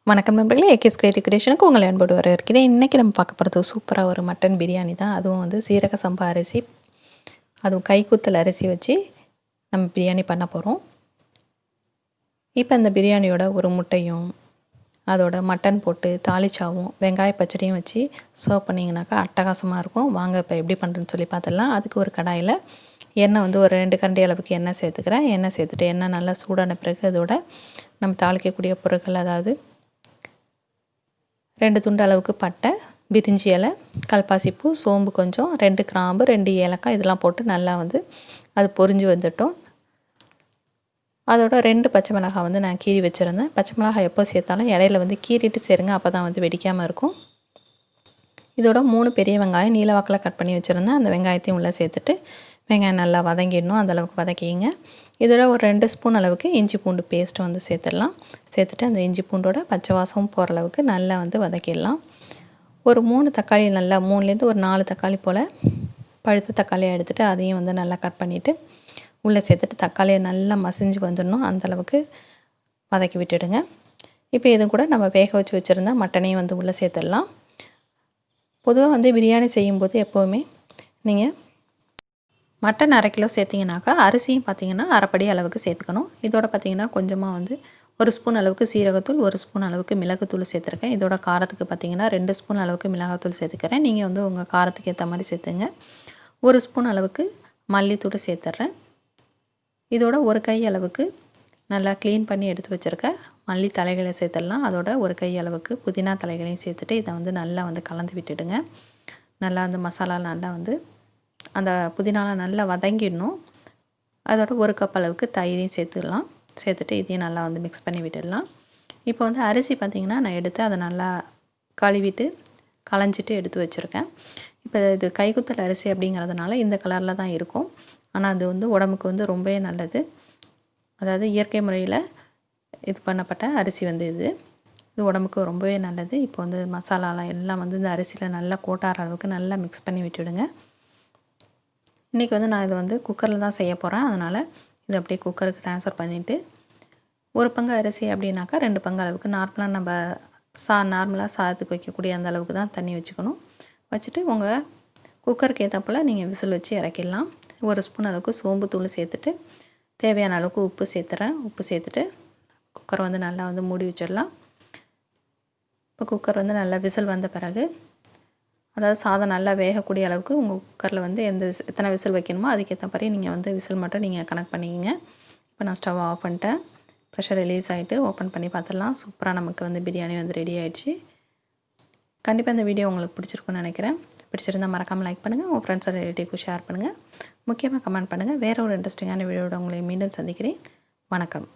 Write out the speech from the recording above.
வணக்கம் நண்பர்களே, AKS creative கிரியேஷனுக்கு உங்களை அன்போடு வரவேற்கிறேன். இன்றைக்கி நம்ம பார்க்க போகிறது சூப்பராக ஒரு மட்டன் பிரியாணி தான். அதுவும் வந்து சீரக சம்பா அரிசி, அதுவும் கைக்குத்தல் அரிசி வச்சு நம்ம பிரியாணி பண்ண போகிறோம். இப்போ இந்த பிரியாணியோட ஒரு முட்டையும் அதோட மட்டன் போட்டு தாளிச்சாவும் வெங்காய பச்சடியும் வச்சு சர்வ் பண்ணிங்கனாக்கா அட்டகாசமாக இருக்கும். வாங்க இப்போ எப்படி பண்ணுறதுன்னு சொல்லி பார்த்துடலாம். அதுக்கு ஒரு கடாயில் எண்ணெய் வந்து ஒரு 2 கரண்டி அளவுக்கு எண்ணெய் சேர்த்துக்கிறேன். எண்ணெய் சேர்த்துட்டு எண்ணெய் நல்லா சூடான பிறகு அதோட நம்ம தாளிக்கக்கூடிய பொருட்கள், அதாவது 2 துண்டு அளவுக்கு பட்டை, பிரிஞ்சி இலை, கல்பாசிப்பூ, சோம்பு கொஞ்சம், 2 கிராம்பு, 2 ஏலக்காய் இதெல்லாம் போட்டு நல்லா வந்து அது பொரிஞ்சு வந்துட்டோம். அதோட 2 பச்சை மிளகாய் வந்து நான் கீறி வச்சுருந்தேன். பச்சை மிளகாய் எப்போ சேர்த்தாலும் இடையில வந்து கீறிட்டு சேருங்க, அப்போ தான் வந்து வெடிக்காமல் இருக்கும். இதோட 3 பெரிய வெங்காயம் நீல வாக்கில் கட் பண்ணி வச்சுருந்தேன். அந்த வெங்காயத்தையும் உள்ளே சேர்த்துட்டு வெங்காயம் நல்லா வதங்கிடணும், அந்தளவுக்கு வதக்கிங்க. இதோட ஒரு 2 ஸ்பூன் அளவுக்கு இஞ்சி பூண்டு பேஸ்ட்டு வந்து சேர்த்துடலாம். சேர்த்துட்டு அந்த இஞ்சி பூண்டோட பச்சை வாசம் போகிற அளவுக்கு நல்லா வந்து வதக்கிடலாம். ஒரு 3 தக்காளி, நல்லா 3லேருந்து ஒரு 4 தக்காளி போல் பழுத்த தக்காளியாக எடுத்துகிட்டு அதையும் வந்து நல்லா கட் பண்ணிவிட்டு உள்ளே சேர்த்துட்டு தக்காளியை நல்லா மசிஞ்சு வந்துடணும், அந்தளவுக்கு வதக்கி விட்டுடுங்க. இப்போ இது கூட நம்ம வேக வச்சு வச்சுருந்தா மட்டனையும் வந்து உள்ளே சேர்த்துடலாம். பொதுவாக வந்து பிரியாணி செய்யும்போது எப்போவுமே நீங்கள் மட்டன் 1/2 கிலோ சேர்த்திங்கனாக்கா அரிசியும் பார்த்திங்கன்னா அரைப்படி அளவுக்கு சேர்த்துக்கணும். இதோட பார்த்திங்கன்னா கொஞ்சமாக வந்து 1 ஸ்பூன் அளவுக்கு சீரகத்தூள், 1 ஸ்பூன் அளவுக்கு மிளகுத்தூள் சேர்த்துருக்கேன். இதோட காரத்துக்கு பார்த்திங்கன்னா 2 ஸ்பூன் அளவுக்கு மிளகாத்தூள் சேர்த்துக்கிறேன். நீங்கள் வந்து உங்கள் காரத்துக்கு ஏற்ற மாதிரி சேர்த்துங்க. 1 ஸ்பூன் அளவுக்கு மல்லித்தூள் சேர்த்துட்றேன். இதோட ஒரு கை அளவுக்கு நல்லா க்ளீன் பண்ணி எடுத்து வச்சுருக்க மல்லி தலைகளை சேர்த்துடலாம். அதோட ஒரு கை அளவுக்கு புதினா தலைகளையும் சேர்த்துட்டு இதை வந்து நல்லா வந்து கலந்து விட்டுடுங்க. நல்லா வந்து மசாலா நல்லா வந்து அந்த புதினாலாம் நல்லா வதங்கிடணும். அதோட ஒரு கப் அளவுக்கு தயிரையும் சேர்த்துடலாம். சேர்த்துட்டு இதையும் நல்லா வந்து மிக்ஸ் பண்ணி விட்டுடலாம். இப்போ வந்து அரிசி பார்த்திங்கன்னா நான் எடுத்து அதை நல்லா கழுவிட்டு களைஞ்சிட்டு எடுத்து வச்சுருக்கேன். இப்போ இது கைக்குத்தல் அரிசி அப்படிங்கிறதுனால இந்த கலரில் தான் இருக்கும். ஆனால் அது வந்து உடம்புக்கு வந்து ரொம்பவே நல்லது. அதாவது இயற்கை முறையில் இது பண்ணப்பட்ட அரிசி வந்து இது உடம்புக்கு ரொம்பவே நல்லது. இப்போ வந்து மசாலாலாம் எல்லாம் வந்து இந்த அரிசியில் நல்லா கோட்டார அளவுக்கு நல்லா மிக்ஸ் பண்ணி விட்டுடுங்க. இன்றைக்கி வந்து நான் இதை வந்து குக்கரில் தான் செய்ய போகிறேன். அதனால் இதை அப்படியே குக்கருக்கு ட்ரான்ஸ்ஃபர் பண்ணிவிட்டு ஒரு பங்கு அரிசி அப்படின்னாக்கா 2 பங்கு அளவுக்கு நார்மலாக நம்ம நார்மலாக சாதத்துக்கு வைக்கக்கூடிய அந்த அளவுக்கு தான் தண்ணி வச்சுக்கணும். வச்சுட்டு உங்கள் குக்கருக்கு ஏற்றப்போல் நீங்கள் விசில் வச்சு இறக்கிடலாம். 1 ஸ்பூன் அளவுக்கு சோம்பு தூள் சேர்த்துட்டு தேவையான அளவுக்கு உப்பு சேர்த்துறேன். உப்பு சேர்த்துட்டு குக்கரை வந்து நல்லா வந்து மூடி வச்சிடலாம். இப்போ குக்கர் வந்து நல்லா விசில் வந்த பிறகு, அதாவது சாதம் நல்லா வேகக்கூடிய அளவுக்கு உங்கள் குக்கரில் வந்து எத்தனை விசில் வைக்கணுமோ அதுக்கேற்ற மாதிரி நீங்கள் வந்து விசில் மட்டும் நீங்கள் கனெக்ட் பண்ணிக்கங்க. இப்போ நான் ஸ்டவ் ஆஃப் பண்ணிட்டேன். ப்ரெஷர் ரிலீஸ் ஆகிட்டு ஓப்பன் பண்ணி பார்த்துடலாம். சூப்பராக நமக்கு வந்து பிரியாணி வந்து ரெடி ஆகிடுச்சு. கண்டிப்பாக இந்த வீடியோ உங்களுக்கு பிடிச்சிருக்குன்னு நினைக்கிறேன். பிடிச்சிருந்தால் மறக்காமல் லைக் பண்ணுங்கள், உங்கள் ஃப்ரெண்ட்ஸ் அண்ட் ரிலேட்டிவ்க்கு ஷேர் பண்ணுங்கள், முக்கியமாக கமெண்ட் பண்ணுங்கள். வேறு ஒரு இன்ட்ரெஸ்டிங்கான வீடியோட உங்களை மீண்டும் சந்திக்கிறேன். வணக்கம்.